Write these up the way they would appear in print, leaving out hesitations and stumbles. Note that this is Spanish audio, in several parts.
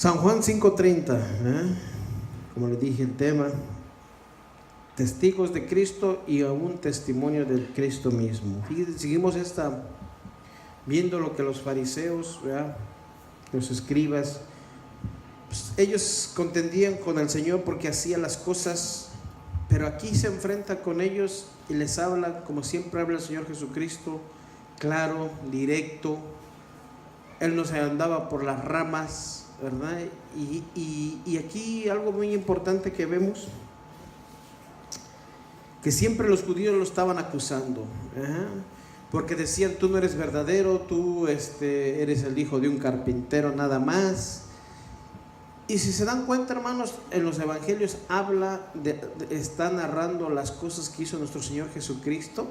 San Juan 5:30, como les dije, el tema, testigos de Cristo y aún testimonio del Cristo mismo. Fíjense, seguimos viendo lo que los fariseos, ¿verdad?, los escribas, pues ellos contendían con el Señor porque hacía las cosas, pero aquí se enfrenta con ellos y les habla como siempre habla el Señor Jesucristo, claro, directo. Él no se andaba por las ramas, ¿verdad? Y aquí algo muy importante que vemos, que siempre los judíos lo estaban acusando, porque decían: tú no eres verdadero, tú eres el hijo de un carpintero nada más. Y si se dan cuenta, hermanos, en los evangelios está narrando las cosas que hizo nuestro Señor Jesucristo,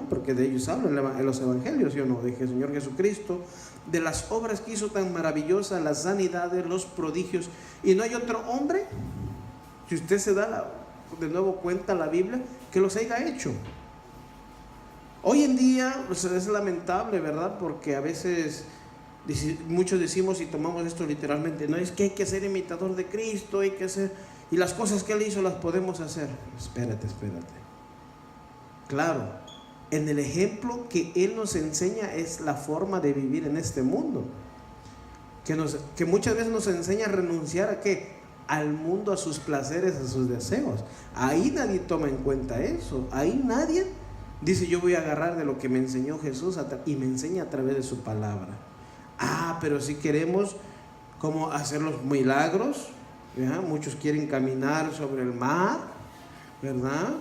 porque de ellos hablan en los evangelios, ¿sí o no? De Señor Jesucristo, de las obras que hizo tan maravillosas, las sanidades, los prodigios. Y no hay otro hombre, si usted se da de nuevo cuenta la Biblia, que los haya hecho. Hoy en día pues, es lamentable, ¿verdad? Porque a veces muchos decimos y tomamos esto literalmente: no, es que hay que ser imitador de Cristo, hay que hacer, y las cosas que Él hizo las podemos hacer. Espérate. Claro, en el ejemplo que Él nos enseña es la forma de vivir en este mundo, que muchas veces nos enseña a renunciar ¿a qué? Al mundo, a sus placeres, a sus deseos. Ahí nadie toma en cuenta eso. Ahí nadie dice: yo voy a agarrar de lo que me enseñó Jesús y me enseña a través de su palabra. Pero si queremos como hacer los milagros, ¿verdad? Muchos quieren caminar sobre el mar, ¿verdad?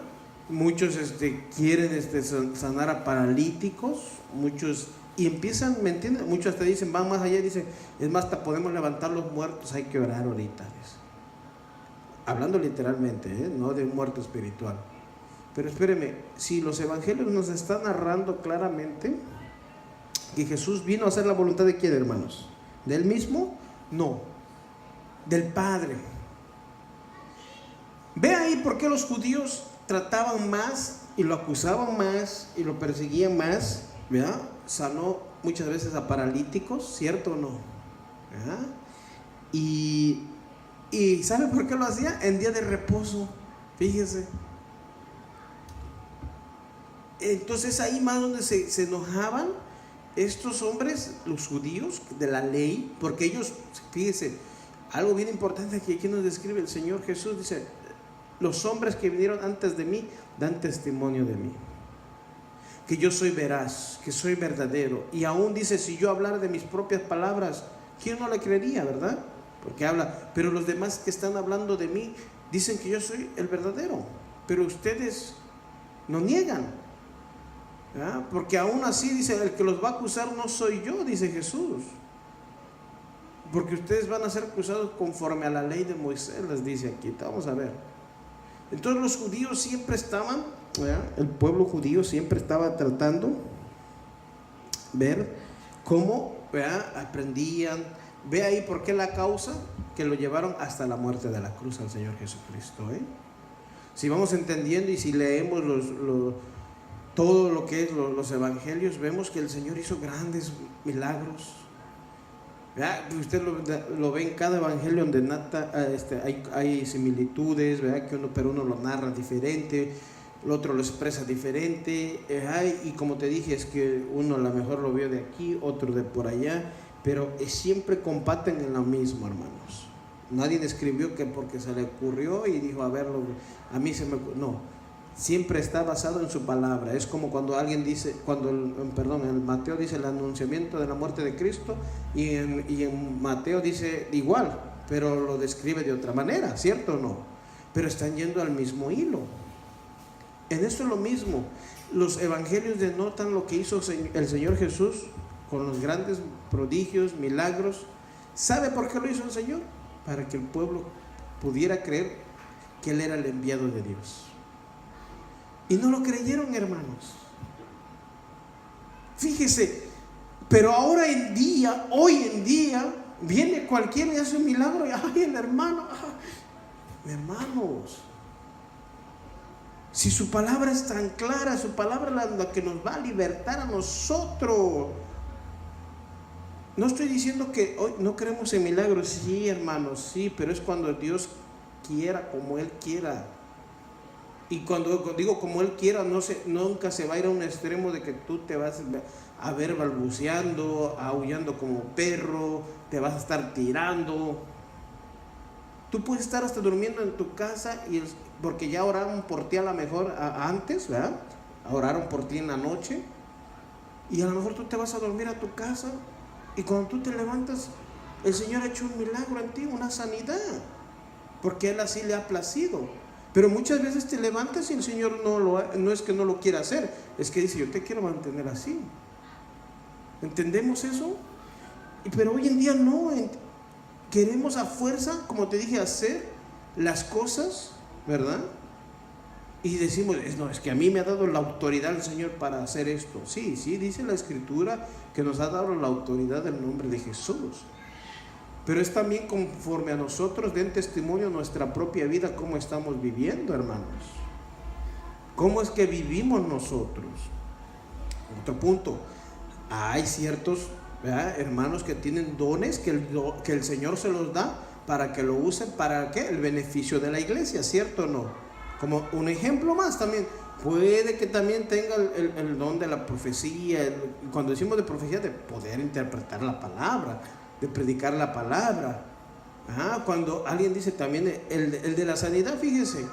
Muchos quieren sanar a paralíticos, muchos, y empiezan, ¿me entiendes? Muchos te dicen, van más allá y dicen: es más, hasta podemos levantar los muertos, hay que orar ahorita. Hablando literalmente, no de un muerto espiritual. Pero espéreme, si los evangelios nos están narrando claramente que Jesús vino a hacer la voluntad de ¿quién, hermanos? ¿De Él mismo? No, del Padre. Ve ahí por qué los judíos trataban más y lo acusaban más y lo perseguían más, ¿verdad? Sanó muchas veces a paralíticos, ¿cierto o no? ¿Verdad? Y ¿sabe por qué lo hacía? En día de reposo, fíjese. Entonces ahí más donde se enojaban estos hombres, los judíos de la ley, porque ellos, fíjese, algo bien importante que aquí nos describe el Señor Jesús, dice: los hombres que vinieron antes de mí dan testimonio de mí, que yo soy veraz, que soy verdadero. Y aún dice: si yo hablara de mis propias palabras, ¿quién no le creería, verdad? Porque habla, pero los demás que están hablando de mí dicen que yo soy el verdadero, pero ustedes no niegan. Porque aún así dice: el que los va a acusar no soy yo, dice Jesús, porque ustedes van a ser acusados conforme a la ley de Moisés, les dice aquí. Vamos a ver. Entonces los judíos siempre estaban, el pueblo judío siempre estaba tratando ver cómo aprendían. Ve ahí por qué la causa que lo llevaron hasta la muerte de la cruz al Señor Jesucristo. Si vamos entendiendo y si leemos todo lo que es los evangelios, vemos que el Señor hizo grandes milagros. Usted lo ve en cada evangelio donde hay similitudes, ¿verdad? Pero uno lo narra diferente, el otro lo expresa diferente, y como te dije, es que uno a lo mejor lo vio de aquí, otro de por allá, pero siempre comparten en lo mismo, hermanos. Nadie escribió que porque se le ocurrió y dijo: a verlo, a mí se me ocurrió. No. Siempre está basado en su palabra. Es como cuando alguien dice, en Mateo dice el anunciamiento de la muerte de Cristo, y en Mateo dice igual, pero lo describe de otra manera, ¿cierto o no? Pero están yendo al mismo hilo. En esto es lo mismo. Los evangelios denotan lo que hizo el Señor Jesús con los grandes prodigios, milagros. ¿Sabe por qué lo hizo el Señor? Para que el pueblo pudiera creer que Él era el enviado de Dios. Y no lo creyeron, hermanos. Fíjese, pero hoy en día, viene cualquiera y hace un milagro y ¡ay, el hermano! Hermanos, si su palabra es tan clara, su palabra es la que nos va a libertar a nosotros. No estoy diciendo que hoy no creemos en milagros, sí, hermanos, sí, pero es cuando Dios quiera, como Él quiera. Y cuando digo como Él quiera, nunca se va a ir a un extremo de que tú te vas a ver balbuceando, aullando como perro, te vas a estar tirando. Tú puedes estar hasta durmiendo en tu casa, porque ya oraron por ti a lo mejor antes, ¿verdad? Oraron por ti en la noche, y a lo mejor tú te vas a dormir a tu casa, y cuando tú te levantas, el Señor ha hecho un milagro en ti, una sanidad, porque Él así le ha placido. Pero muchas veces te levantas y el Señor no es que no lo quiera hacer, es que dice: yo te quiero mantener así. ¿Entendemos eso? Pero hoy en día no, queremos a fuerza, como te dije, hacer las cosas, ¿verdad? Y decimos: no, es que a mí me ha dado la autoridad el Señor para hacer esto. Sí, dice la Escritura que nos ha dado la autoridad del nombre de Jesús. Pero es también conforme a nosotros den testimonio nuestra propia vida, cómo estamos viviendo, hermanos. ¿Cómo es que vivimos nosotros? Otro punto: hay ciertos, ¿verdad?, hermanos que tienen dones que el Señor se los da para que lo usen para ¿qué? El beneficio de la iglesia, ¿cierto o no? Como un ejemplo más también, puede que también tenga el don de la profecía, cuando decimos de profecía, de poder interpretar la palabra, de predicar la palabra. Cuando alguien dice también el de la sanidad, fíjese,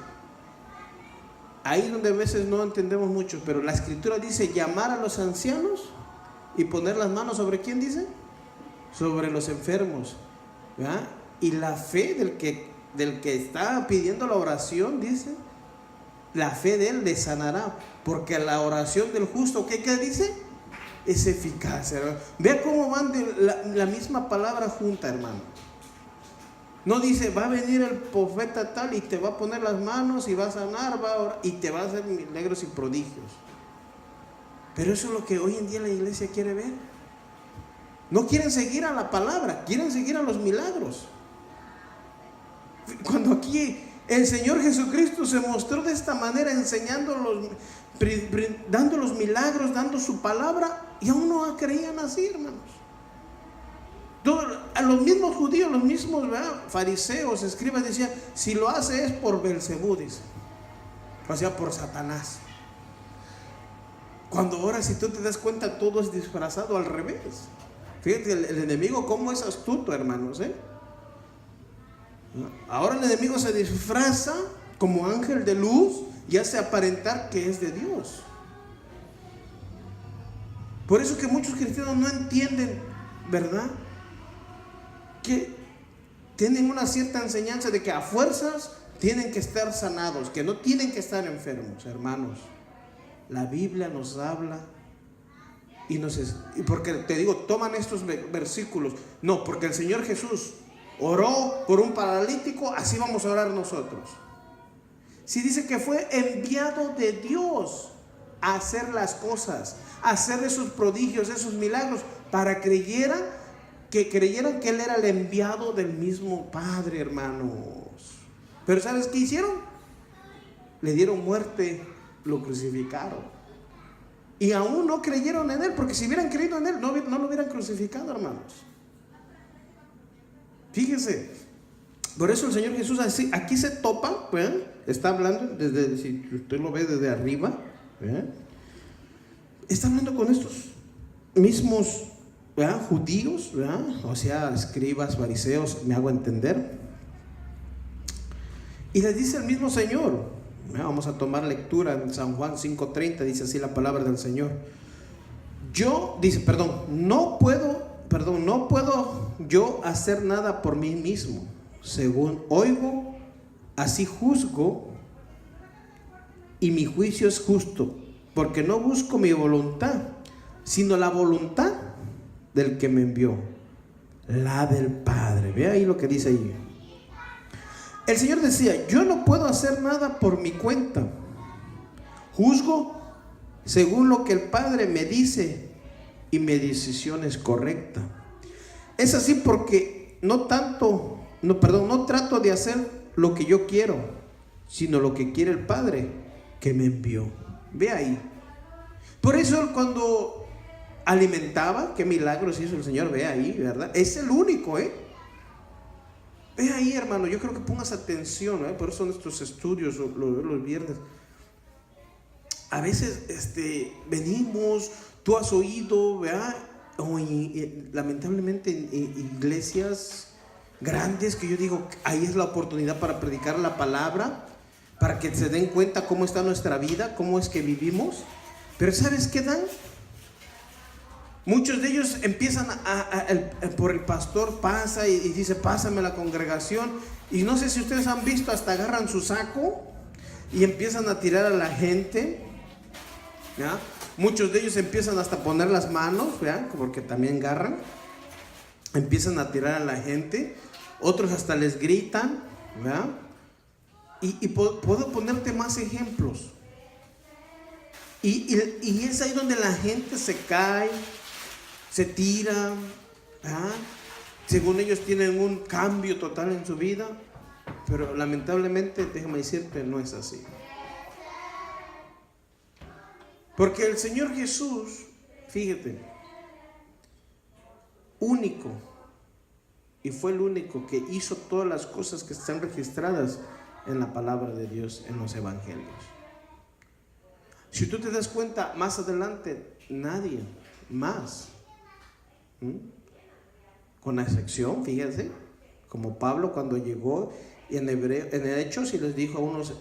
ahí donde a veces no entendemos mucho, pero la Escritura dice llamar a los ancianos y poner las manos ¿sobre quién dice? Sobre los enfermos, ¿verdad? Y la fe del que está pidiendo la oración, dice, la fe de él le sanará, porque la oración del justo, ¿qué dice? Es eficaz, hermano. Vea cómo van la misma palabra junta, hermano. No dice: va a venir el profeta tal y te va a poner las manos y va a sanar, va a orar, y te va a hacer milagros y prodigios. Pero eso es lo que hoy en día la iglesia quiere ver. No quieren seguir a la palabra, quieren seguir a los milagros. Cuando aquí el Señor Jesucristo se mostró de esta manera, dando los milagros, dando su palabra, y aún no creían así, hermanos. A los mismos judíos, los mismos, ¿verdad?, fariseos, escribas, decían: si lo hace es por Belcebú, dice, o sea, por Satanás. Cuando ahora, si tú te das cuenta, todo es disfrazado al revés. Fíjate el enemigo cómo es astuto, hermanos, Ahora el enemigo se disfraza como ángel de luz y hace aparentar que es de Dios. Por eso que muchos cristianos no entienden, ¿verdad?, que tienen una cierta enseñanza de que a fuerzas tienen que estar sanados, que no tienen que estar enfermos. Hermanos, la Biblia nos habla y porque te digo, toman estos versículos, no, porque el Señor Jesús oró por un paralítico, así vamos a orar nosotros. Si dice que fue enviado de Dios a hacer las cosas, a hacer esos prodigios, esos milagros, para que creyeran que Él era el enviado del mismo Padre, hermanos. Pero ¿sabes qué hicieron? Le dieron muerte, lo crucificaron. Y aún no creyeron en Él, porque si hubieran creído en Él, no lo hubieran crucificado, hermanos. Fíjese, por eso el Señor Jesús aquí se topa, ¿verdad? Está hablando, si usted lo ve desde arriba, ¿verdad?, está hablando con estos mismos, ¿verdad?, judíos, ¿verdad?, o sea, escribas, fariseos, me hago entender. Y les dice el mismo Señor, vamos a tomar lectura en San Juan 5:30, dice así la palabra del Señor. No puedo yo hacer nada por mí mismo. Según oigo, así juzgo, y mi juicio es justo, porque no busco mi voluntad, sino la voluntad del que me envió, la del Padre. Ve ahí lo que dice ahí. El Señor decía: yo no puedo hacer nada por mi cuenta, juzgo según lo que el Padre me dice, y mi decisión es correcta. Es así porque no trato de hacer lo que yo quiero, sino lo que quiere el Padre que me envió. Ve ahí. Por eso cuando alimentaba. Qué milagros hizo el Señor, ve ahí, ¿verdad? Es el único, Ve ahí, hermano, yo creo que pongas atención, por eso son estos estudios los viernes. A veces venimos, tú has oído, ¿verdad? Lamentablemente en iglesias grandes, que yo digo, ahí es la oportunidad para predicar la palabra, para que se den cuenta cómo está nuestra vida, cómo es que vivimos. Pero ¿sabes qué dan? Muchos de ellos empiezan por el pastor pasa y dice, pásame la congregación, y no sé si ustedes han visto, hasta agarran su saco y empiezan a tirar a la gente, ¿ya? Muchos de ellos empiezan hasta a poner las manos, ¿ya? Porque también agarran, empiezan a tirar a la gente. Otros hasta les gritan, ¿ya? Y puedo ponerte más ejemplos. Y es ahí donde la gente se cae, se tira, ¿ah? Según ellos tienen un cambio total en su vida, pero lamentablemente, déjame decirte, no es así. Porque el Señor Jesús, fíjate, único, y fue el único que hizo todas las cosas que están registradas en la palabra de Dios, en los evangelios. Si tú te das cuenta, más adelante, nadie más, con la excepción, fíjense, como Pablo cuando llegó en Hechos y les dijo a unos,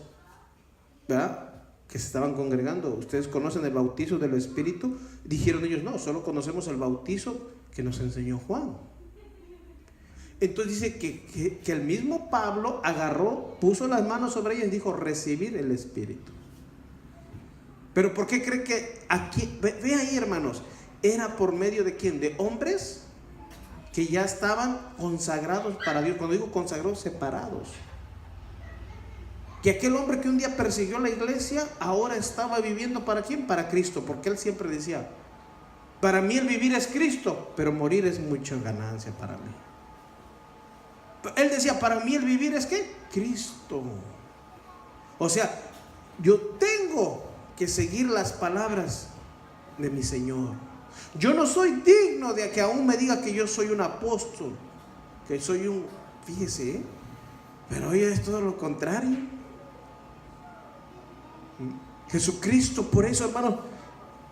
¿verdad?, que se estaban congregando, ¿ustedes conocen el bautizo del Espíritu? Dijeron ellos, no, solo conocemos el bautizo que nos enseñó Juan. Entonces dice que el mismo Pablo agarró, puso las manos sobre ellos y dijo, recibir el Espíritu. Pero ¿por qué cree que aquí, ve ahí, hermanos, era por medio de quién? De hombres que ya estaban consagrados para Dios. Cuando digo consagrados, separados. Que aquel hombre que un día persiguió la iglesia, ahora estaba viviendo ¿para quién? Para Cristo, porque él siempre decía, para mí el vivir es Cristo, pero morir es mucha ganancia para mí. Él decía, para mí el vivir es ¿qué? Cristo. O sea, yo tengo que seguir las palabras de mi Señor. Yo no soy digno de que aún me diga que yo soy un apóstol, que soy un, fíjese, pero hoy es todo lo contrario. Jesucristo, por eso, hermano,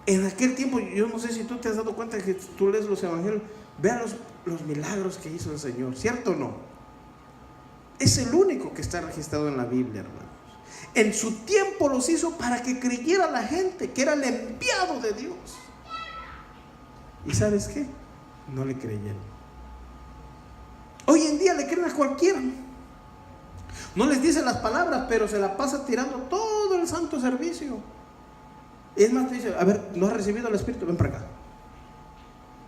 en aquel tiempo, yo no sé si tú te has dado cuenta que tú lees los evangelios, vean los milagros que hizo el Señor, ¿cierto o no? Es el único que está registrado en la Biblia, hermanos. En su tiempo los hizo para que creyera la gente que era el enviado de Dios. ¿Y sabes qué? No le creyeron. Hoy en día le creen a cualquiera. No les dice las palabras, pero se la pasa tirando todo el santo servicio. Es más, te dice, a ver, ¿no has recibido el Espíritu? Ven para acá.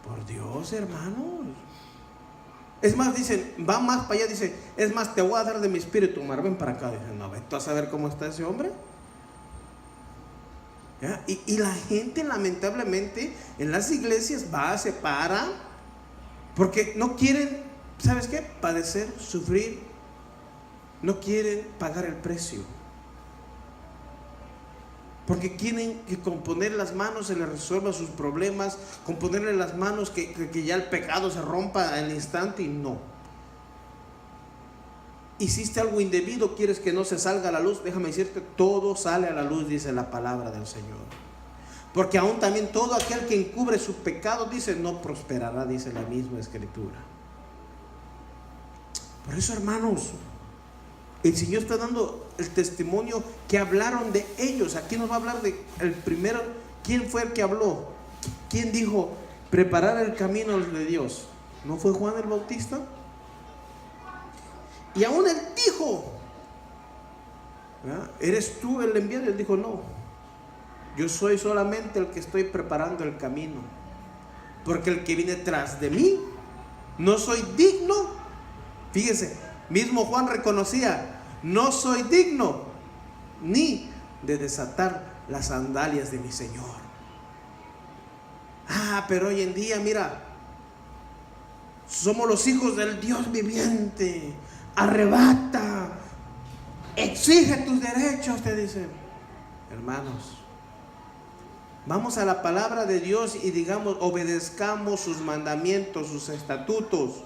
Por Dios, hermanos. Es más, dicen, va más para allá, dice, es más, te voy a dar de mi espíritu, Omar, ven para acá. Dicen, no, ven tú a saber cómo está ese hombre. ¿Ya? Y la gente, lamentablemente, en las iglesias va, se para, porque no quieren, ¿sabes qué? Padecer, sufrir, no quieren pagar el precio. Porque quieren que con poner las manos se les resuelva sus problemas, con ponerle las manos que ya el pecado se rompa al instante, y no. Hiciste algo indebido, quieres que no se salga a la luz, déjame decirte, todo sale a la luz, dice la palabra del Señor. Porque aún también todo aquel que encubre su pecado, dice, no prosperará, dice la misma Escritura. Por eso, hermanos, el Señor está dando el testimonio que hablaron de ellos. Aquí nos va a hablar de el primero. ¿Quién fue el que habló? ¿Quién dijo preparar el camino de Dios? ¿No fue Juan el Bautista? Y aún él dijo, ¿verdad? ¿Eres tú el enviado? Él dijo, no, yo soy solamente el que estoy preparando el camino, porque el que viene tras de mí no soy digno. Fíjese, mismo Juan reconocía, no soy digno ni de desatar las sandalias de mi Señor. Pero hoy en día, mira, somos los hijos del Dios viviente. Arrebata, exige tus derechos, te dicen. Hermanos, Vamos a la palabra de Dios y digamos, obedezcamos sus mandamientos, sus estatutos.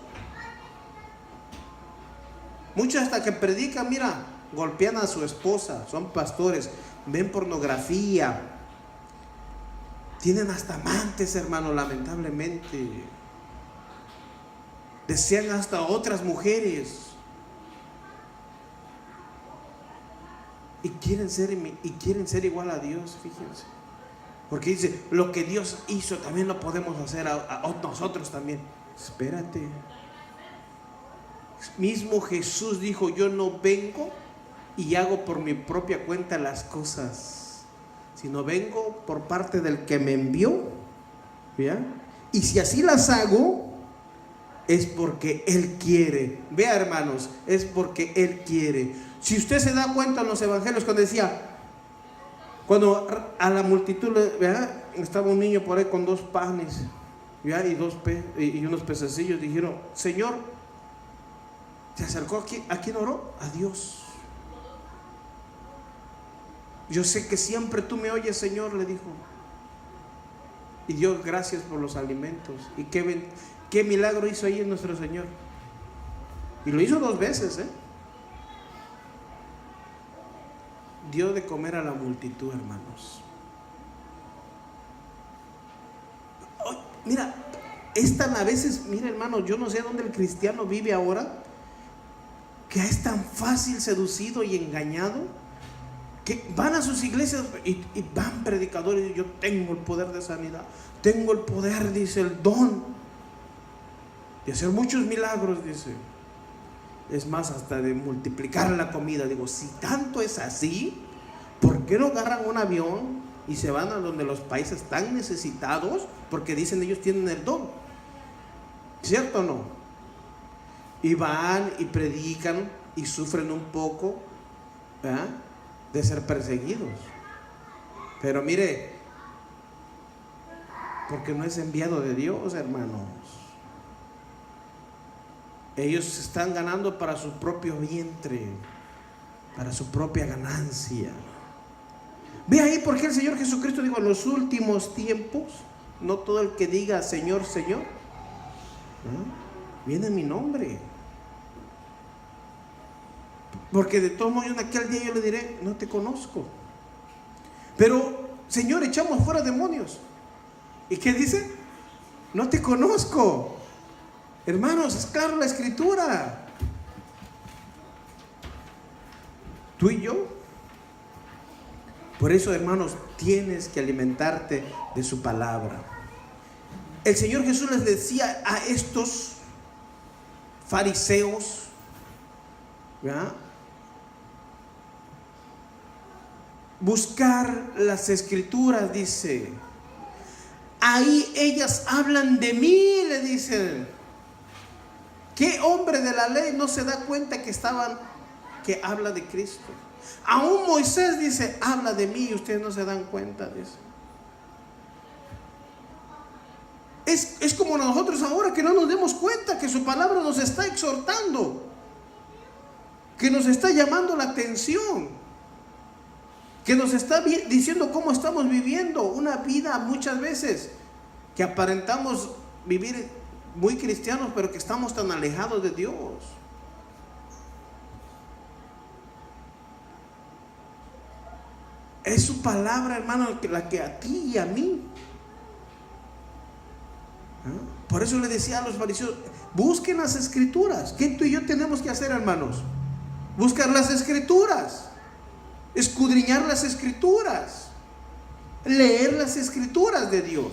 Muchos hasta que predican, mira, golpean a su esposa, son pastores, ven pornografía, tienen hasta amantes, hermano, lamentablemente. Desean hasta otras mujeres. Y quieren ser igual a Dios, fíjense. Porque dice, lo que Dios hizo también lo podemos hacer a nosotros también. Espérate. Mismo Jesús dijo, yo no vengo y hago por mi propia cuenta las cosas, sino vengo por parte del que me envió. ¿Ya? Y si así las hago, es porque Él quiere. Vea, hermanos, es porque Él quiere. Si usted se da cuenta en los evangelios, cuando decía, cuando a la multitud, ¿verdad?, estaba un niño por ahí con 2 panes, ¿verdad?, y unos pececillos, dijeron, Señor, se acercó ¿a quién oró? A Dios. Yo sé que siempre tú me oyes, Señor, le dijo. Y Dios, gracias por los alimentos. Y qué milagro hizo ahí nuestro Señor. Y lo hizo 2 veces, dio de comer a la multitud, hermanos. Mira, a veces, mira, hermano, yo no sé dónde el cristiano vive ahora, que es tan fácil seducido y engañado, que van a sus iglesias y van predicadores, y yo tengo el poder de sanidad, tengo el poder, dice, el don de hacer muchos milagros, dice. Es más, hasta de multiplicar la comida. Digo, si tanto es así, ¿por qué no agarran un avión y se van a donde los países están necesitados? Porque dicen ellos tienen el don, ¿cierto o no? Y van y predican y sufren un poco, ¿verdad?, de ser perseguidos. Pero mire, porque no es enviado de Dios, hermanos. Ellos están ganando para su propio vientre, para su propia ganancia. Ve ahí por qué el Señor Jesucristo dijo, en los últimos tiempos, no todo el que diga Señor, Señor, viene en mi nombre. Porque de todo modo en aquel día yo le diré, no te conozco. Pero, Señor, echamos fuera demonios. ¿Y qué dice? No te conozco. Hermanos, es claro la escritura. Tú y yo. Por eso, hermanos, tienes que alimentarte de su palabra. El Señor Jesús les decía a estos fariseos, ¿verdad?, buscar las escrituras, dice. Ahí ellas hablan de mí, le dicen. ¿Qué hombre de la ley no se da cuenta que habla de Cristo? Aún Moisés dice, habla de mí, y ustedes no se dan cuenta, dice. Es como nosotros ahora, que no nos demos cuenta que su palabra nos está exhortando, que nos está llamando la atención, que nos está diciendo cómo estamos viviendo una vida muchas veces que aparentamos vivir muy cristianos, pero que estamos tan alejados de Dios. Es su palabra, hermano, la que a ti y a mí. Por eso le decía a los fariseos, busquen las escrituras. ¿Qué tú y yo tenemos que hacer, hermanos? Buscar las escrituras, escudriñar las escrituras, leer las escrituras de Dios.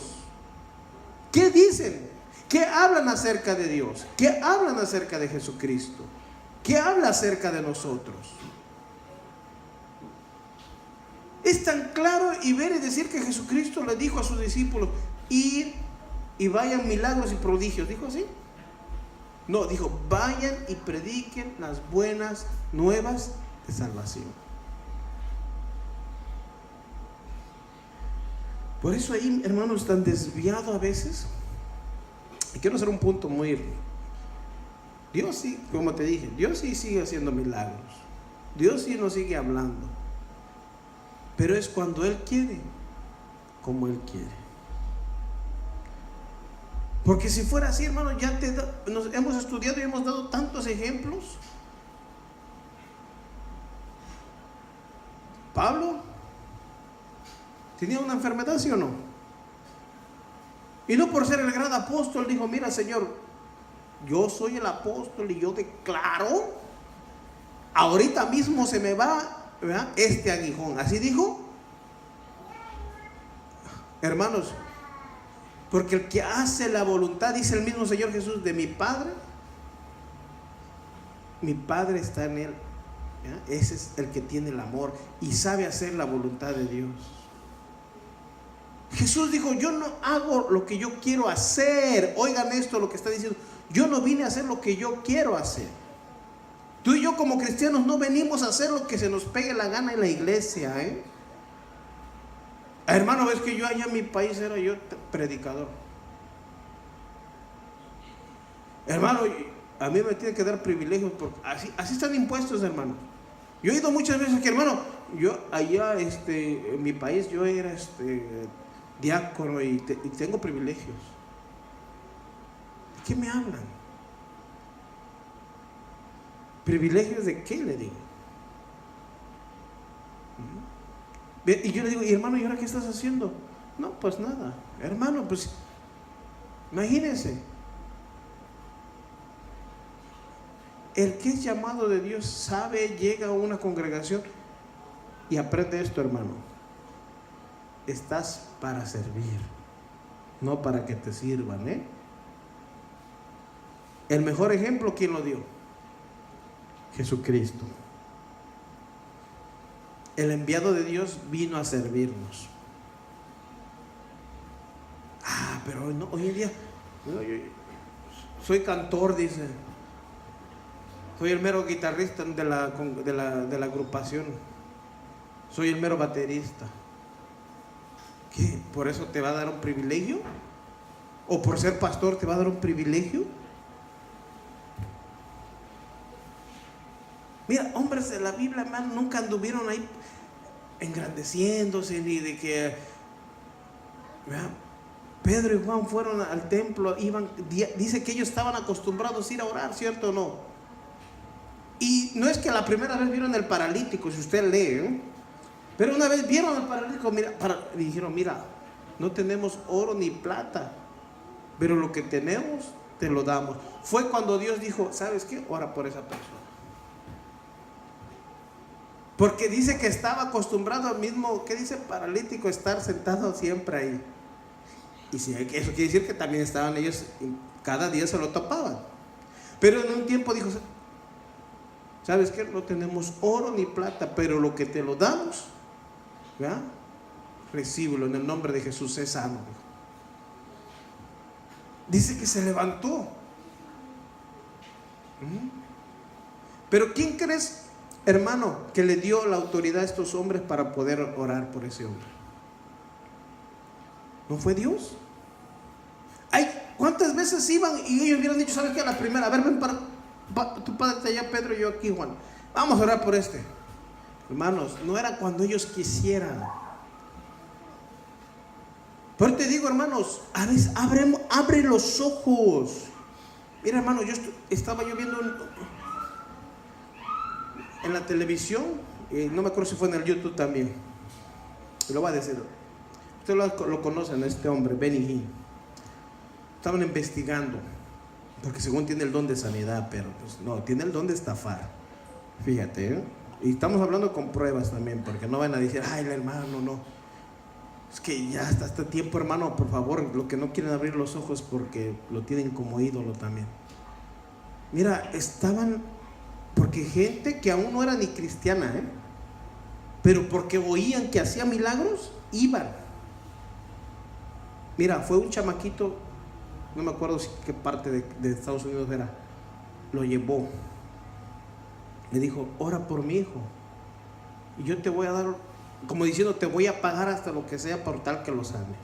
¿Qué dicen? ¿Qué hablan acerca de Dios? ¿Qué hablan acerca de Jesucristo? ¿Qué habla acerca de nosotros? Es tan claro y ver y decir que Jesucristo le dijo a sus discípulos, ir y vayan milagros y prodigios. ¿Dijo así? No, dijo, vayan y prediquen las buenas nuevas de salvación. Por eso ahí, hermanos, tan desviado a veces. Y quiero hacer un punto muy... Dios sí, como te dije, Dios sí sigue haciendo milagros. Dios sí nos sigue hablando. Pero es cuando Él quiere, como Él quiere. Porque si fuera así, hermano, nos hemos estudiado y hemos dado tantos ejemplos. Pablo tenía una enfermedad, ¿sí o no? Y no por ser el gran apóstol dijo: mira, Señor, yo soy el apóstol y yo declaro, ahorita mismo se me va, ¿verdad?, este aguijón. Así dijo. Hermanos, porque el que hace la voluntad, dice el mismo Señor Jesús, de mi Padre está en él. ¿Ya? Ese es el que tiene el amor y sabe hacer la voluntad de Dios. Jesús dijo: yo no hago lo que yo quiero hacer. Oigan esto, lo que está diciendo: yo no vine a hacer lo que yo quiero hacer. Tú y yo como cristianos no venimos a hacer lo que se nos pegue la gana en la iglesia, Hermano, ves que yo allá en mi país era yo predicador. Hermano, a mí me tienen que dar privilegios porque así están impuestos, hermano. Yo he oído muchas veces que, hermano, yo allá en mi país yo era diácono y tengo privilegios. ¿De qué me hablan? ¿Privilegios de qué? Le digo. Y yo le digo: y hermano, ¿y ahora qué estás haciendo? No, pues nada. Hermano, pues imagínense. El que es llamado de Dios sabe, llega a una congregación y aprende esto, hermano. Estás para servir, no para que te sirvan, El mejor ejemplo, ¿quién lo dio? Jesucristo. El enviado de Dios vino a servirnos. Pero no, hoy en día yo soy cantor, dice. Soy el mero guitarrista de la agrupación. Soy el mero baterista. ¿Qué? ¿Por eso te va a dar un privilegio? ¿O por ser pastor te va a dar un privilegio? Mira, hombres de la Biblia, hermano, nunca anduvieron ahí engrandeciéndose, ni de que, ¿verdad? Pedro y Juan fueron al templo, dice que ellos estaban acostumbrados a ir a orar, ¿cierto o no? Y no es que la primera vez vieron el paralítico, si usted lee, pero una vez vieron al paralítico, dijeron: mira, no tenemos oro ni plata, pero lo que tenemos te lo damos. Fue cuando Dios dijo: ¿sabes qué? Ora por esa persona. Porque dice que estaba acostumbrado al mismo, ¿qué dice? Paralítico, estar sentado siempre ahí. Y si eso quiere decir que también estaban ellos, cada día se lo topaban. Pero en un tiempo dijo: ¿sabes qué? No tenemos oro ni plata, pero lo que te lo damos, ¿verdad?, recíbelo en el nombre de Jesús, sé sano. Dice que se levantó. Pero ¿quién crees, hermano, que le dio la autoridad a estos hombres para poder orar por ese hombre? ¿No fue Dios? ¿Cuántas veces iban y ellos hubieran dicho: ¿sabes qué? A la primera, a ver, ven tu padre está allá, Pedro, y yo aquí, Juan, vamos a orar por este. Hermanos, no era cuando ellos quisieran. Pero te digo, hermanos, a veces abre los ojos. Mira, hermano, estaba viendo en la televisión, no me acuerdo si fue en el YouTube también, lo voy a decir. Ustedes lo conocen, este hombre, Benny Hinn. Estaban investigando, porque según tiene el don de sanidad, pero pues no, tiene el don de estafar. Fíjate, y estamos hablando con pruebas también, porque no van a decir: ay, el hermano, no. Es que ya hasta este tiempo, hermano, por favor, lo que no quieren abrir los ojos porque lo tienen como ídolo también. Mira, porque gente que aún no era ni cristiana, pero porque oían que hacía milagros, iban. Mira, fue un chamaquito, no me acuerdo qué parte de Estados Unidos era, lo llevó, le dijo: ora por mi hijo y yo te voy a dar, como diciendo, te voy a pagar hasta lo que sea por tal que lo sanes.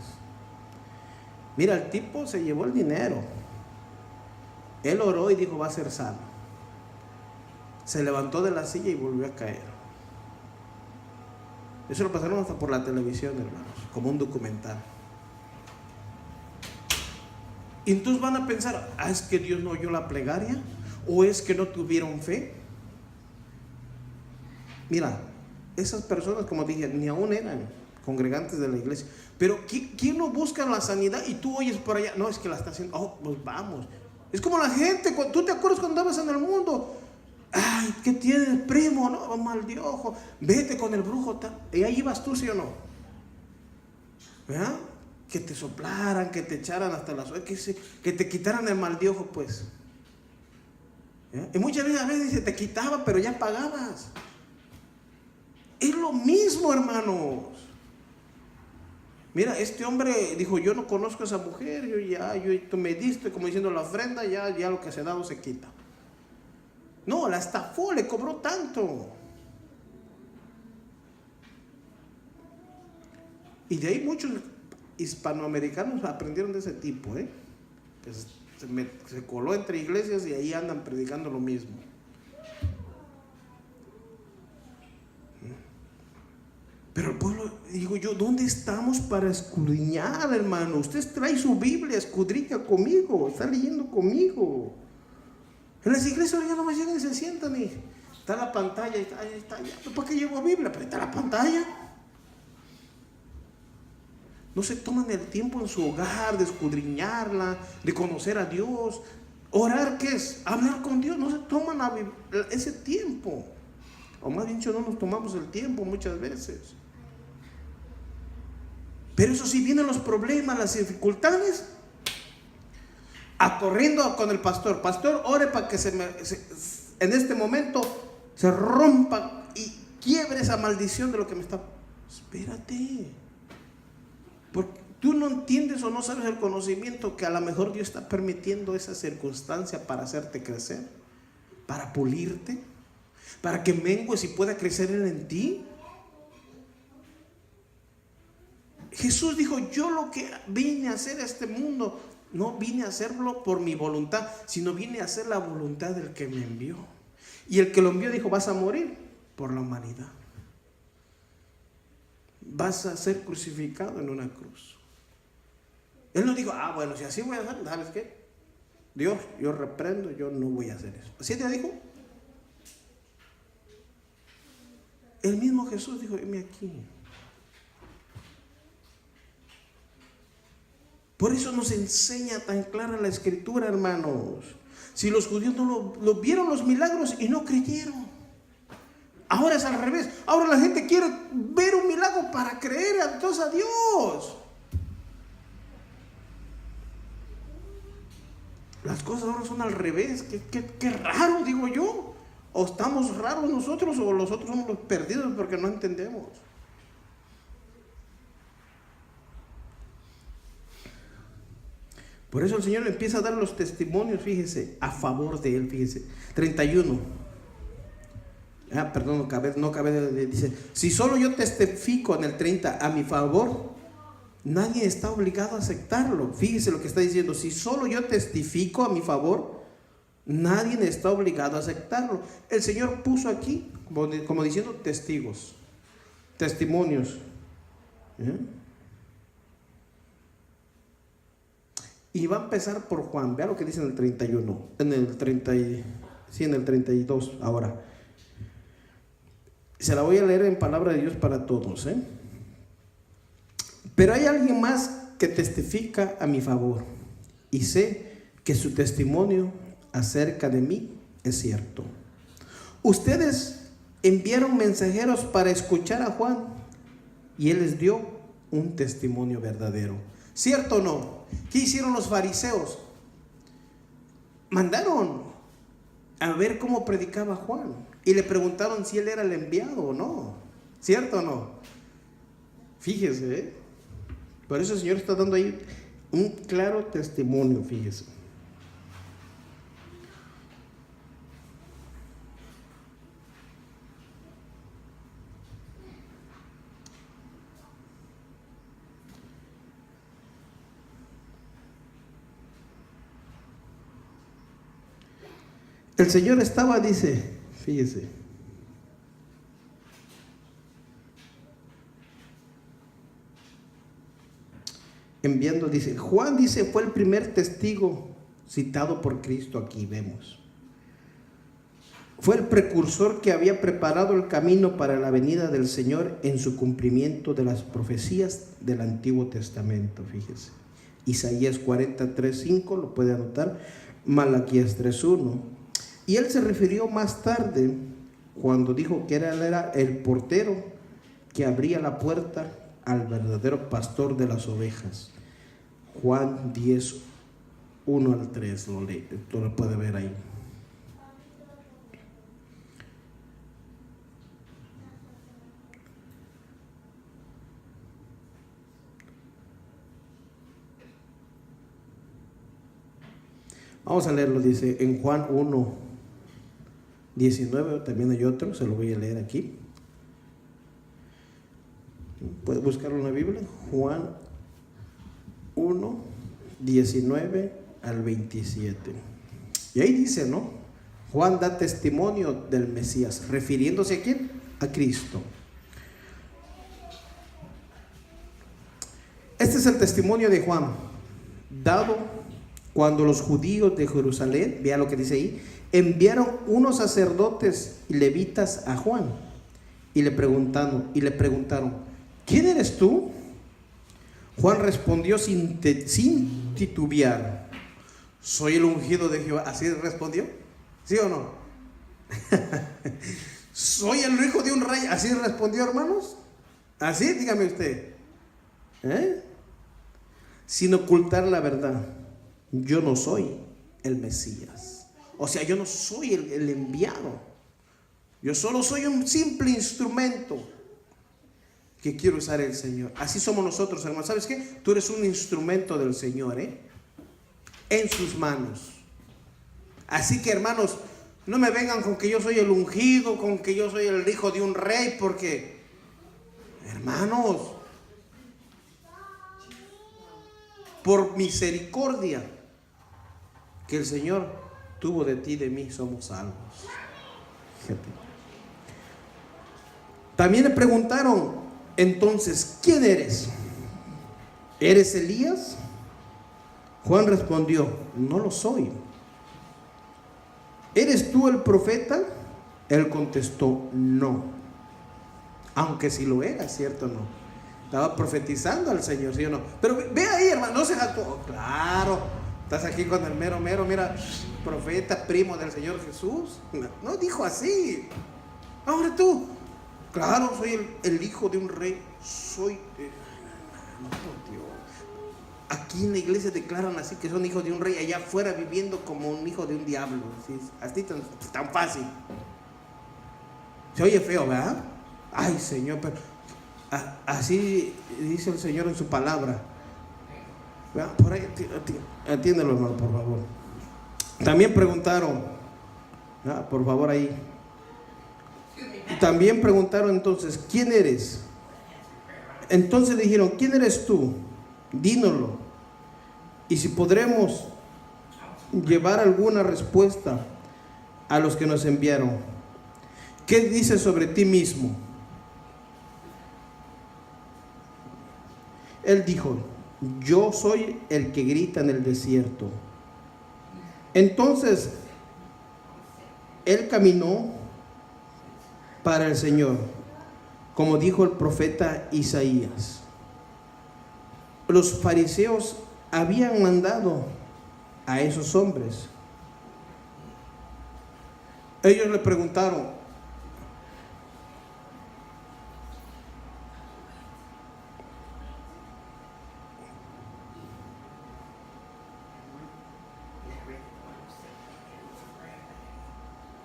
Mira, el tipo se llevó el dinero, él oró y dijo: va a ser sano. Se levantó de la silla y volvió a caer. Eso lo pasaron hasta por la televisión, hermanos, como un documental. Y entonces van a pensar, es que Dios no oyó la plegaria, o es que no tuvieron fe. Mira, esas personas, como dije, ni aún eran congregantes de la iglesia. Pero ¿quién no busca la sanidad y tú oyes por allá? No, es que la está haciendo. Pues vamos. Es como la gente, ¿tú te acuerdas cuando andabas en el mundo? Ay, ¿qué tienes, primo? No, mal de ojo. Vete con el brujo. Y ahí ibas tú, ¿sí o no? ¿Verdad? Que te soplaran, que te echaran hasta las que te quitaran el mal de ojo, pues. ¿verdad? Y muchas veces a veces se te quitaba, pero ya pagabas. Es lo mismo, hermanos. Mira, este hombre dijo, yo no conozco a esa mujer, tú me diste, como diciendo la ofrenda, ya lo que se ha dado se quita. No, la estafó, le cobró tanto. Y de ahí muchos hispanoamericanos aprendieron de ese tipo, que se coló entre iglesias y ahí andan predicando lo mismo. Pero el pueblo, digo yo, ¿dónde estamos para escudriñar, hermano? Usted trae su Biblia, escudriña conmigo, está leyendo conmigo. En las iglesias ya no me llegan y se sientan y está la pantalla, ahí está, ya. ¿Para qué llevo Biblia? Pero está la pantalla. No se toman el tiempo en su hogar de escudriñarla, de conocer a Dios. Orar, ¿qué es? Hablar con Dios. No se toman ese tiempo. O más bien dicho, no nos tomamos el tiempo muchas veces. Pero eso sí, vienen los problemas, las dificultades, corriendo con el pastor. Pastor, ore para que en este momento se rompa y quiebre esa maldición de lo que me está. Espérate, porque tú no entiendes o no sabes el conocimiento que a lo mejor Dios está permitiendo esa circunstancia para hacerte crecer, para pulirte, para que mengues y pueda crecer Él en ti. Jesús dijo, yo lo que vine a hacer a este mundo, no vine a hacerlo por mi voluntad, sino vine a hacer la voluntad del que me envió. Y el que lo envió dijo, vas a morir por la humanidad. Vas a ser crucificado en una cruz. Él no dijo, bueno, si así voy a hacer, ¿sabes qué? Dios, yo reprendo, yo no voy a hacer eso. ¿Así te dijo? El mismo Jesús dijo, heme aquí. Por eso nos enseña tan clara la escritura, hermanos. Si los judíos no lo vieron los milagros y no creyeron. Ahora es al revés. Ahora la gente quiere ver un milagro para creer entonces a Dios. Las cosas ahora son al revés. Qué raro, digo yo. O estamos raros nosotros o los otros somos los perdidos porque no entendemos. Por eso el Señor empieza a dar los testimonios, fíjese, a favor de Él, fíjese. 31. Perdón, dice, si solo yo testifico en el 30 a mi favor, nadie está obligado a aceptarlo. Fíjese lo que está diciendo, si solo yo testifico a mi favor, nadie está obligado a aceptarlo. El Señor puso aquí, como diciendo, testigos, testimonios. Y va a empezar por Juan. Vea lo que dice en el 31, en el 32 ahora. Se la voy a leer en palabra de Dios para todos. Pero hay alguien más que testifica a mi favor, y sé que su testimonio acerca de mí es cierto. Ustedes enviaron mensajeros para escuchar a Juan, y él les dio un testimonio verdadero. ¿Cierto o no? ¿Qué hicieron los fariseos? Mandaron a ver cómo predicaba Juan y le preguntaron si él era el enviado o no. ¿Cierto o no? Fíjese, por eso el Señor está dando ahí un claro testimonio, fíjese. El Señor estaba, dice, fíjese, enviando, dice, Juan dice, fue el primer testigo citado por Cristo aquí, vemos. Fue el precursor que había preparado el camino para la venida del Señor en su cumplimiento de las profecías del Antiguo Testamento, fíjese. Isaías 43:5, lo puede anotar, Malaquías 3:1. Y él se refirió más tarde cuando dijo que él era el portero que abría la puerta al verdadero pastor de las ovejas. Juan 10:1-3, lo lee, tú lo puedes ver ahí. Vamos a leerlo, dice en Juan 1:19, también hay otro, se lo voy a leer aquí. ¿Puedes buscarlo en la Biblia? Juan 1:19-27. Y ahí dice, ¿no? Juan da testimonio del Mesías, refiriéndose a ¿quién? A Cristo. Este es el testimonio de Juan, dado cuando los judíos de Jerusalén, vea lo que dice ahí, enviaron unos sacerdotes y levitas a Juan y le preguntaron, ¿quién eres tú? Juan respondió sin titubear, soy el ungido de Jehová. ¿Así respondió? ¿Sí o no? Soy el hijo de un rey. ¿Así respondió, hermanos? ¿Así? Dígame usted. Sin ocultar la verdad. Yo no soy el Mesías. O sea, yo no soy el enviado. Yo solo soy un simple instrumento que quiere usar el Señor. Así somos nosotros, hermanos. ¿Sabes qué? Tú eres un instrumento del Señor, en sus manos. Así que, hermanos, no me vengan con que yo soy el ungido, con que yo soy el hijo de un rey, porque, hermanos, por misericordia que el Señor tuvo de ti y de mí, somos salvos. Fíjate. También le preguntaron, entonces, ¿quién eres? ¿Eres Elías? Juan respondió, no lo soy. ¿Eres tú el profeta? Él contestó, no. Aunque si lo era, ¿cierto o no? Estaba profetizando al Señor, ¿sí o no? Pero ve ahí, hermano, no se jactó. Claro. Estás aquí con el mero, mira, profeta, primo del Señor Jesús. No dijo así. Ahora tú, claro, soy el hijo de un rey. Soy, no, por Dios. Aquí en la iglesia declaran así que son hijos de un rey, allá afuera viviendo como un hijo de un diablo. ¿Sí? Así tan fácil. Se oye feo, ¿verdad? Ay, Señor, pero así dice el Señor en su palabra. Por ahí, atiéndelo, hermano, por favor. También preguntaron, por favor, ahí. También preguntaron entonces, ¿quién eres? Entonces dijeron, ¿quién eres tú? Dínoslo. Y si podremos llevar alguna respuesta a los que nos enviaron. ¿Qué dices sobre ti mismo? Él dijo, yo soy el que grita en el desierto. Entonces, él caminó para el Señor, como dijo el profeta Isaías. Los fariseos habían mandado a esos hombres. Ellos le preguntaron,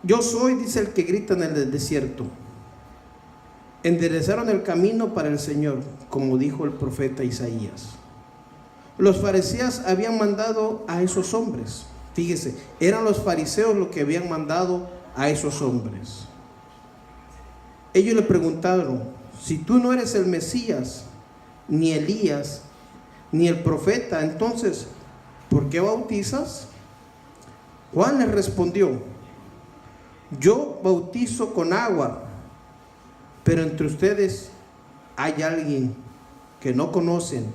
yo soy, dice el que grita en el desierto. Enderezaron el camino para el Señor, como dijo el profeta Isaías. Los fariseos habían mandado a esos hombres. Fíjese, eran los fariseos los que habían mandado a esos hombres. Ellos le preguntaron, si tú no eres el Mesías, ni Elías, ni el profeta, entonces, ¿por qué bautizas? Juan les respondió, yo bautizo con agua, pero entre ustedes hay alguien que no conocen,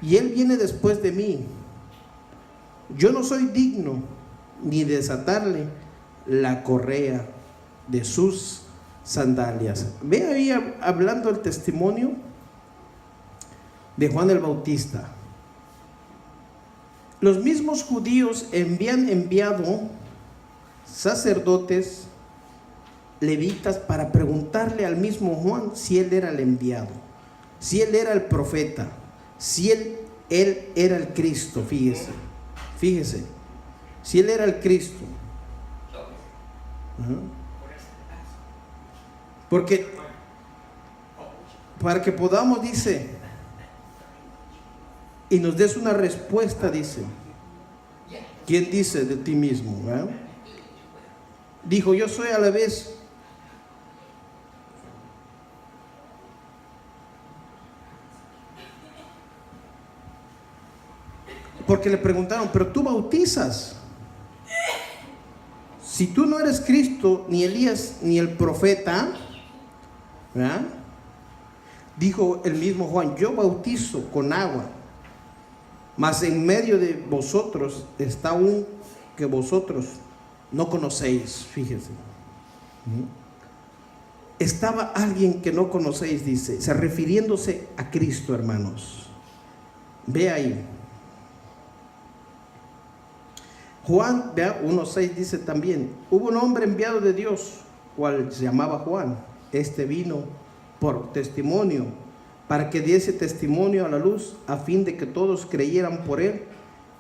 y Él viene después de mí. Yo no soy digno ni de desatarle la correa de sus sandalias. Ve ahí hablando el testimonio de Juan el Bautista. Los mismos judíos habían enviado sacerdotes, levitas, para preguntarle al mismo Juan si él era el enviado, si él era el profeta, si él era el Cristo. Fíjese, si él era el Cristo. Porque para que podamos, dice, y nos des una respuesta, dice, ¿quién dice de ti mismo? Dijo, yo soy a la vez porque le preguntaron, pero tú bautizas. Si tú no eres Cristo, ni Elías, ni el profeta, ¿verdad? Dijo el mismo Juan, yo bautizo con agua, mas en medio de vosotros está un que vosotros no conocéis. Fíjese, estaba alguien que no conocéis, dice, se refiriéndose a Cristo, hermanos. Ve ahí. Juan 1:6 dice también, hubo un hombre enviado de Dios, cual se llamaba Juan. Este vino por testimonio, para que diese testimonio a la luz, a fin de que todos creyeran por él.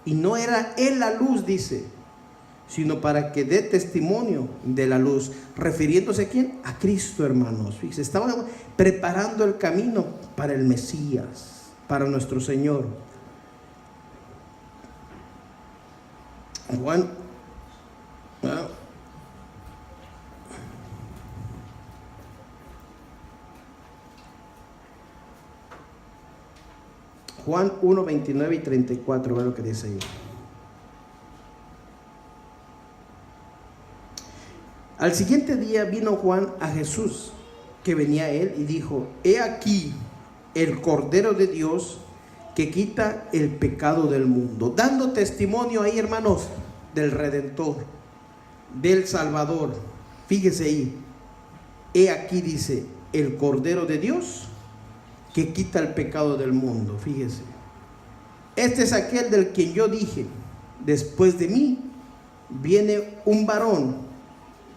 Y no era él la luz, dice, sino para que dé testimonio de la luz. Refiriéndose a quién? A Cristo, hermanos. Fíjense, estaba preparando el camino para el Mesías, para nuestro Señor. Juan, Juan 1, 29 y 34, ve lo que dice ahí. Al siguiente día vino Juan a Jesús, que venía a él, y dijo, he aquí el Cordero de Dios que quita el pecado del mundo. Dando testimonio ahí, hermanos, del Redentor, del Salvador. Fíjese ahí, he aquí, dice, el Cordero de Dios que quita el pecado del mundo. Fíjese, este es aquel del quien yo dije, después de mí viene un varón,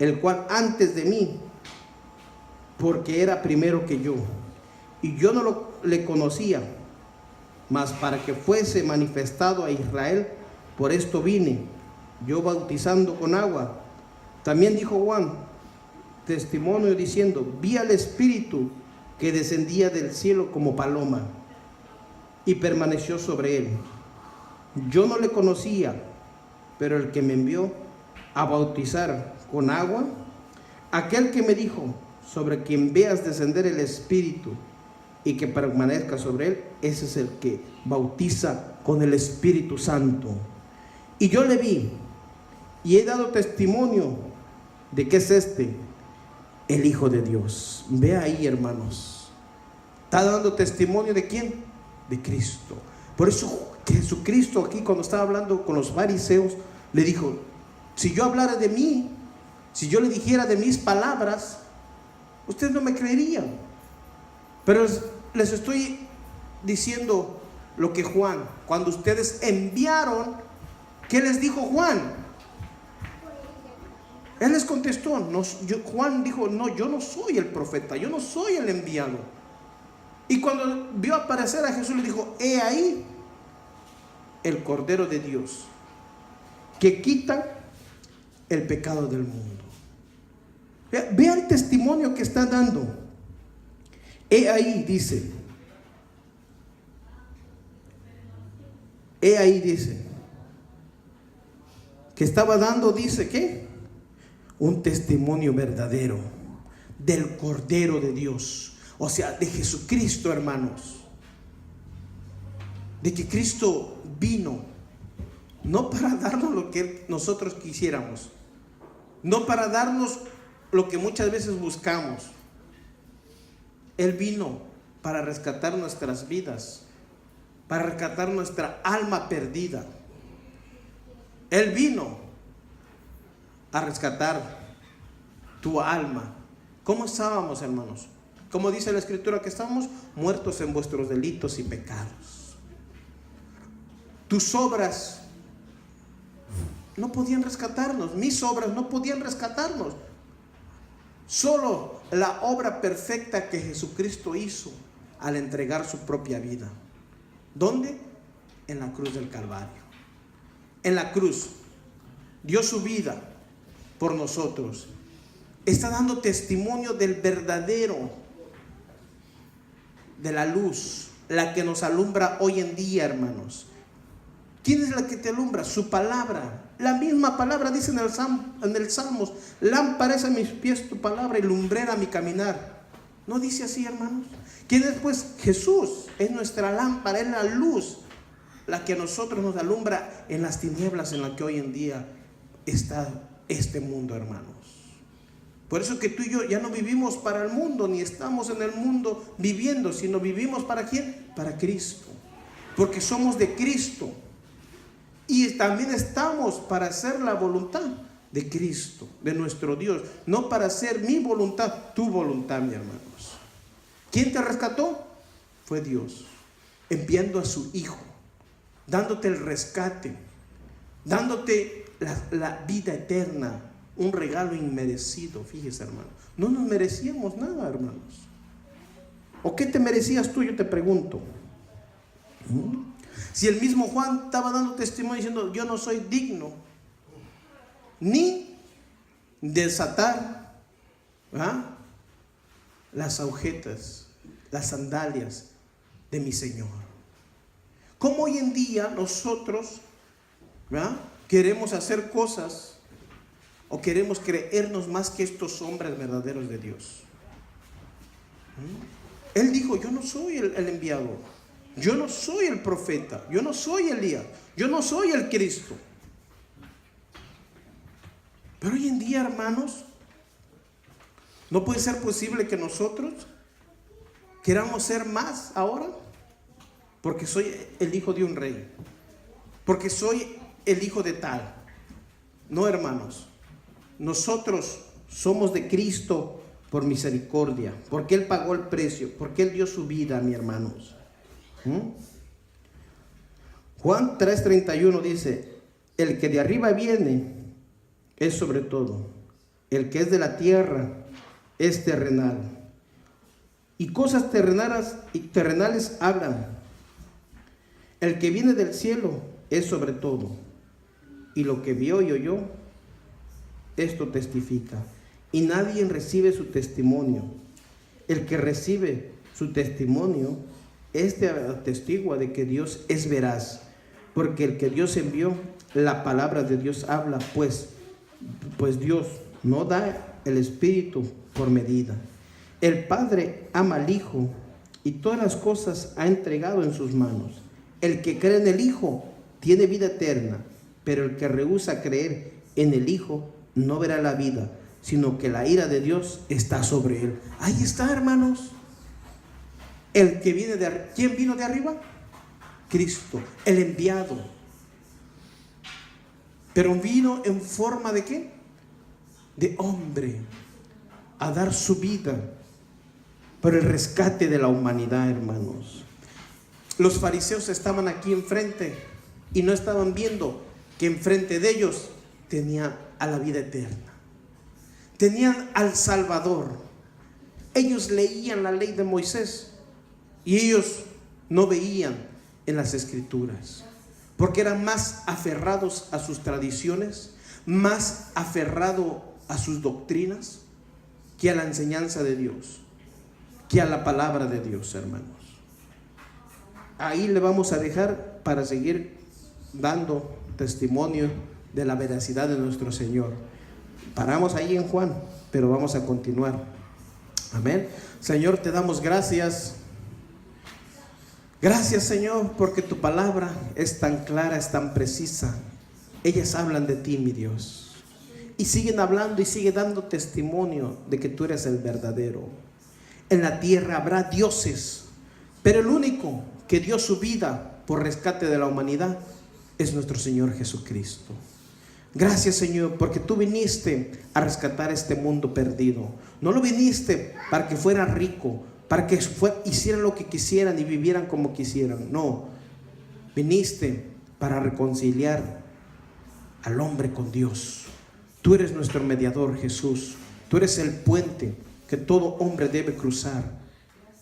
el cual antes de mí, porque era primero que yo, y yo no le conocía, mas para que fuese manifestado a Israel, por esto vine, yo bautizando con agua. También dijo Juan testimonio diciendo, vi al Espíritu que descendía del cielo como paloma y permaneció sobre él. Yo no le conocía, pero el que me envió a bautizar con agua, aquel que me dijo, sobre quien veas descender el Espíritu y que permanezca sobre él, ese es el que bautiza con el Espíritu Santo. Y yo le vi y he dado testimonio de que es este el Hijo de Dios. Ve ahí, hermanos, está dando testimonio de quién, de Cristo. Por eso Jesucristo aquí, cuando estaba hablando con los fariseos, le dijo, si yo hablara de mí, si yo le dijera de mis palabras, ustedes no me creerían, pero les estoy diciendo lo que Juan, cuando ustedes enviaron, ¿qué les dijo Juan? Él les contestó, Juan dijo, no, yo no soy el profeta, yo no soy el enviado. Y cuando vio aparecer a Jesús, le dijo, he ahí el Cordero de Dios que quita el pecado del mundo. Vea el testimonio que está dando. He ahí, dice. He ahí, dice. Que estaba dando, dice, ¿qué? Un testimonio verdadero del Cordero de Dios. O sea, de Jesucristo, hermanos. De que Cristo vino, no para darnos lo que nosotros quisiéramos, no para darnos lo que muchas veces buscamos. Él vino para rescatar nuestras vidas para rescatar nuestra alma perdida. Él vino a rescatar tu alma. ¿Cómo estábamos, hermanos? Como dice la Escritura, que estábamos muertos en vuestros delitos y pecados. Tus obras no podían rescatarnos, mis obras no podían rescatarnos. Solo la obra perfecta que Jesucristo hizo al entregar su propia vida. ¿Dónde? En la cruz del Calvario. En la cruz dio su vida por nosotros. Está dando testimonio del verdadero, de la luz, la que nos alumbra hoy en día, hermanos. ¿Quién es la que te alumbra? Su palabra. La misma palabra dice en el Salmos: lámpara es a mis pies tu palabra y lumbrera mi caminar. ¿No dice así, hermanos? ¿Quién es pues? Jesús es nuestra lámpara, es la luz, la que a nosotros nos alumbra en las tinieblas en las que hoy en día está este mundo, hermanos. Por eso que tú y yo ya no vivimos para el mundo, ni estamos en el mundo viviendo, sino vivimos ¿para quién? Para Cristo. Porque somos de Cristo. Y también estamos para hacer la voluntad de Cristo, de nuestro Dios. No para hacer mi voluntad, tu voluntad, mis hermanos. ¿Quién te rescató? Fue Dios, enviando a su Hijo, dándote el rescate, dándote la vida eterna, un regalo inmerecido. Fíjese, hermano, no nos merecíamos nada, hermanos. ¿O qué te merecías tú? Yo te pregunto. Si el mismo Juan estaba dando testimonio diciendo: yo no soy digno ni desatar las agujetas, las sandalias de mi Señor. ¿Cómo hoy en día nosotros queremos hacer cosas o queremos creernos más que estos hombres verdaderos de Dios? Él dijo: yo no soy el enviado, yo no soy el profeta, yo no soy Elías, yo no soy el Cristo. Pero hoy en día, hermanos, no puede ser posible que nosotros queramos ser más ahora, porque soy el hijo de un rey, porque soy el hijo de tal. No, hermanos, nosotros somos de Cristo por misericordia, porque Él pagó el precio, porque Él dio su vida, mis hermanos. Juan 3:31 dice: el que de arriba viene es sobre todo, el que es de la tierra es terrenal, y cosas terrenales hablan. El que viene del cielo es sobre todo, y lo que vio y oyó, esto testifica, y nadie recibe su testimonio. El que recibe su testimonio, este atestigua de que Dios es veraz, porque el que Dios envió, la palabra de Dios habla, pues Dios no da el Espíritu por medida. El Padre ama al Hijo y todas las cosas ha entregado en sus manos. El que cree en el Hijo tiene vida eterna, pero el que rehúsa creer en el Hijo no verá la vida, sino que la ira de Dios está sobre él. Ahí está, hermanos. El que viene de arriba. ¿Quién vino de arriba? Cristo, el enviado. Pero vino en forma de ¿qué? De hombre, a dar su vida por el rescate de la humanidad, hermanos. Los fariseos estaban aquí enfrente y no estaban viendo que enfrente de ellos tenía a la vida eterna. Tenían al Salvador. Ellos leían la ley de Moisés y ellos no veían en las Escrituras, porque eran más aferrados a sus tradiciones, más aferrados a sus doctrinas, que a la enseñanza de Dios, que a la palabra de Dios, hermanos. Ahí le vamos a dejar para seguir dando testimonio de la veracidad de nuestro Señor. Paramos ahí en Juan, pero vamos a continuar. Amén. Señor, te damos gracias. Gracias, Señor, porque tu palabra es tan clara, es tan precisa. Ellas hablan de ti, mi Dios, y siguen hablando y siguen dando testimonio de que tú eres el verdadero. En la tierra habrá dioses, pero el único que dio su vida por rescate de la humanidad es nuestro Señor Jesucristo. Gracias, Señor, porque tú viniste a rescatar este mundo perdido. No lo viniste para que fuera rico, para que hicieran lo que quisieran y vivieran como quisieran. No, viniste para reconciliar al hombre con Dios. Tú eres nuestro mediador, Jesús. Tú eres el puente que todo hombre debe cruzar.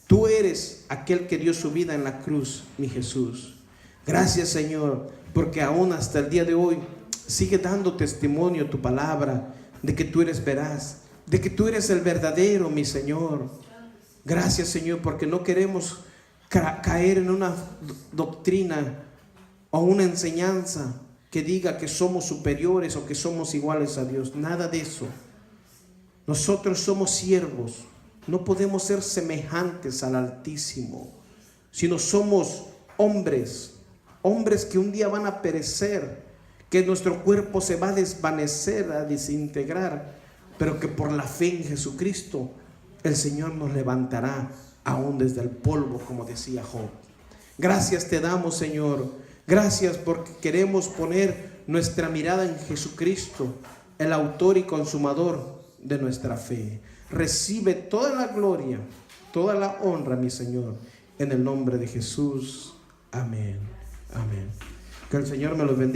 Tú eres aquel que dio su vida en la cruz, mi Jesús. Gracias, Señor, porque aún hasta el día de hoy sigue dando testimonio tu palabra de que tú eres veraz, de que tú eres el verdadero, mi Señor. Gracias, Señor, porque no queremos caer en una doctrina o una enseñanza que diga que somos superiores o que somos iguales a Dios. Nada de eso. Nosotros somos siervos. No podemos ser semejantes al Altísimo, sino somos hombres que un día van a perecer, que nuestro cuerpo se va a desvanecer, a desintegrar, pero que por la fe en Jesucristo el Señor nos levantará aún desde el polvo, como decía Job. Gracias te damos, Señor. Gracias porque queremos poner nuestra mirada en Jesucristo, el autor y consumador de nuestra fe. Recibe toda la gloria, toda la honra, mi Señor, en el nombre de Jesús. Amén. Amén. Que el Señor me los bendiga.